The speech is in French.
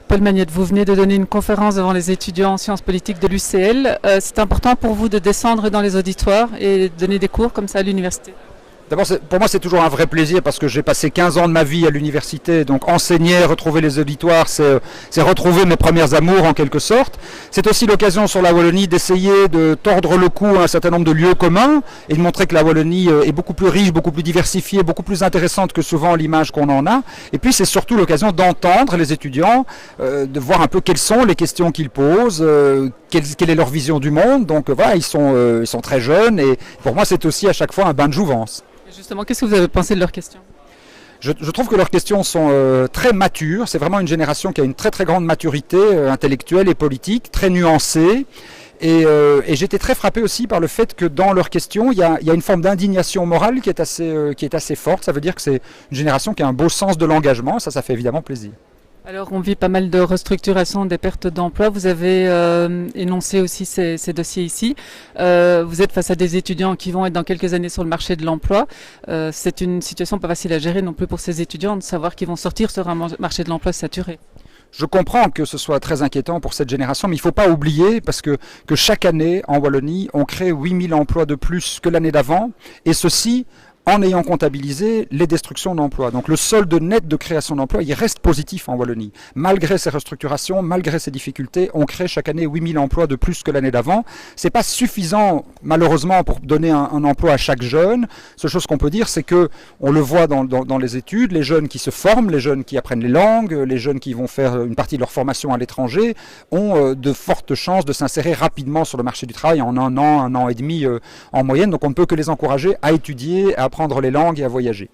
Paul Magnette, vous venez de donner une conférence devant les étudiants en sciences politiques de l'UCL. C'est important pour vous de descendre dans les auditoires et de donner des cours comme ça à l'université? D'abord, pour moi, c'est toujours un vrai plaisir parce que j'ai passé 15 ans de ma vie à l'université. Donc, enseigner, retrouver les auditoires, c'est retrouver mes premières amours en quelque sorte. C'est aussi l'occasion sur la Wallonie d'essayer de tordre le cou à un certain nombre de lieux communs et de montrer que la Wallonie est beaucoup plus riche, beaucoup plus diversifiée, beaucoup plus intéressante que souvent l'image qu'on en a. Et puis, c'est surtout l'occasion d'entendre les étudiants, de voir un peu quelles sont les questions qu'ils posent, quelle est leur vision du monde. Donc, voilà, ils sont très jeunes et pour moi, c'est aussi à chaque fois un bain de jouvence. Justement, qu'est-ce que vous avez pensé de leurs questions? Je trouve que leurs questions sont très matures. C'est vraiment une génération qui a une très très grande maturité intellectuelle et politique, très nuancée. Et j'étais très frappé aussi par le fait que dans leurs questions, il y a une forme d'indignation morale qui est assez forte. Ça veut dire que c'est une génération qui a un beau sens de l'engagement. Ça fait évidemment plaisir. Alors, on vit pas mal de restructuration, des pertes d'emploi. Vous avez énoncé aussi ces dossiers ici. Vous êtes face à des étudiants qui vont être dans quelques années sur le marché de l'emploi. C'est une situation pas facile à gérer non plus pour ces étudiants de savoir qu'ils vont sortir sur un marché de l'emploi saturé. Je comprends que ce soit très inquiétant pour cette génération, mais il ne faut pas oublier parce que chaque année, en Wallonie, on crée 8000 emplois de plus que l'année d'avant, et ceci en ayant comptabilisé les destructions d'emplois. Donc le solde net de création d'emplois, il reste positif en Wallonie. Malgré ces restructurations, malgré ces difficultés, on crée chaque année 8000 emplois de plus que l'année d'avant. C'est pas suffisant, malheureusement, pour donner un emploi à chaque jeune. Seule chose qu'on peut dire, c'est que on le voit dans les études, les jeunes qui se forment, les jeunes qui apprennent les langues, les jeunes qui vont faire une partie de leur formation à l'étranger, ont de fortes chances de s'insérer rapidement sur le marché du travail en un an et demi en moyenne. Donc on ne peut que les encourager à étudier, à apprendre les langues et à voyager.